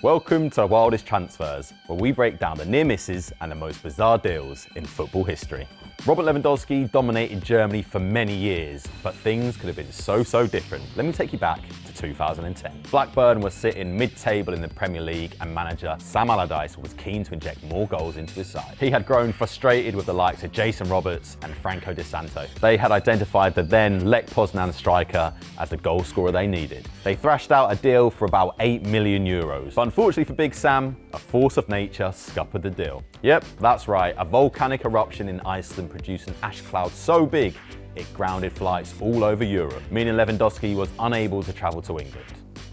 Welcome to the Wildest Transfers, where we break down the near misses and the most bizarre deals in football history. Robert Lewandowski dominated Germany for many years, but things could have been so different. Let me take you back to 2010. Blackburn was sitting mid-table in the Premier League and manager Sam Allardyce was keen to inject more goals into his side. He had grown frustrated with the likes of Jason Roberts and Franco Di Santo. They had identified the then Lech Poznan striker as the goal scorer they needed. They thrashed out a deal for about €8 million. But unfortunately for Big Sam, a force of nature scuppered the deal. Yep, that's right, a volcanic eruption in Iceland produced an ash cloud so big it grounded flights all over Europe, meaning Lewandowski was unable to travel to England.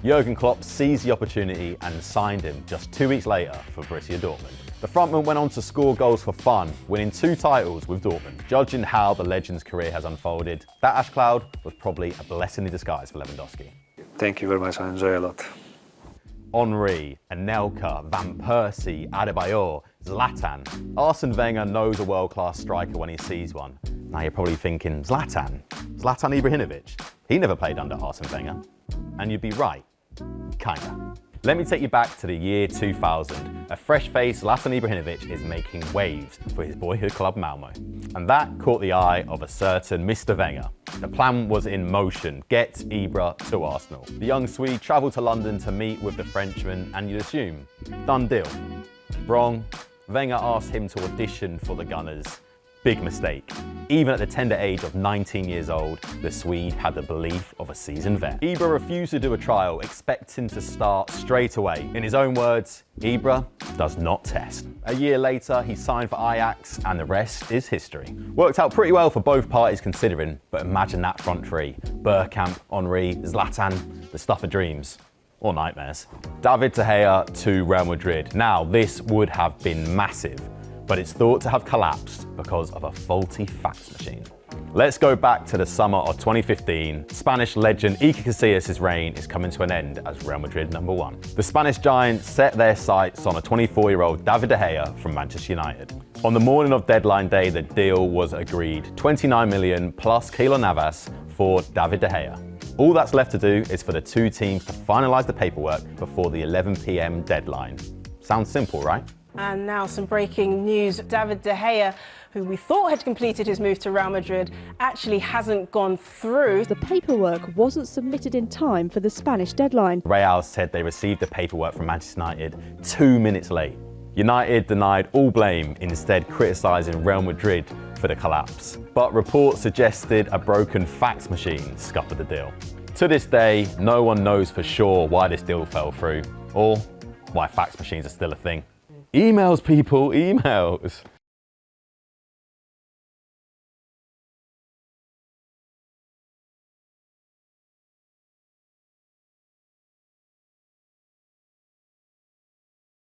Jurgen Klopp seized the opportunity and signed him just 2 weeks later for Borussia Dortmund. The frontman went on to score goals for fun, winning 2 titles with Dortmund. Judging how the legend's career has unfolded, that ash cloud was probably a blessing in disguise for Lewandowski. Thank you very much, I enjoy a lot. Henri, Anelka, Van Persie, Adebayor, Zlatan. Arsene Wenger knows a world-class striker when he sees one. Now you're probably thinking, Zlatan Ibrahimovic? He never played under Arsene Wenger. And you'd be right, kinda. Let me take you back to the year 2000. A fresh-faced Zlatan Ibrahimovic is making waves for his boyhood club Malmo. And that caught the eye of a certain Mr. Wenger. The plan was in motion, get Ibra to Arsenal. The young Swede travelled to London to meet with the Frenchman and you'd assume, done deal. Wrong. Wenger asked him to audition for the Gunners. Big mistake. Even at the tender age of 19 years old, the Swede had the belief of a seasoned vet. Ibra refused to do a trial, expecting to start straight away. In his own words, Ibra does not test. A year later, he signed for Ajax, and the rest is history. Worked out pretty well for both parties considering, but imagine that front three. Bergkamp, Henri, Zlatan, the stuff of dreams. Or nightmares. David De Gea to Real Madrid. Now, this would have been massive, but it's thought to have collapsed because of a faulty fax machine. Let's go back to the summer of 2015. Spanish legend Iker Casillas' reign is coming to an end as Real Madrid #1. The Spanish giants set their sights on a 24-year-old David De Gea from Manchester United. On the morning of deadline day, the deal was agreed. 29 million plus Keylor Navas for David De Gea. All that's left to do is for the two teams to finalise the paperwork before the 11 p.m. deadline. Sounds simple, right? And now some breaking news. David De Gea, who we thought had completed his move to Real Madrid, actually hasn't gone through. The paperwork wasn't submitted in time for the Spanish deadline. Real said they received the paperwork from Manchester United 2 minutes late. United denied all blame, instead criticising Real Madrid for the collapse. But reports suggested a broken fax machine scuppered the deal. To this day, no one knows for sure why this deal fell through, or why fax machines are still a thing. Emails, people, emails.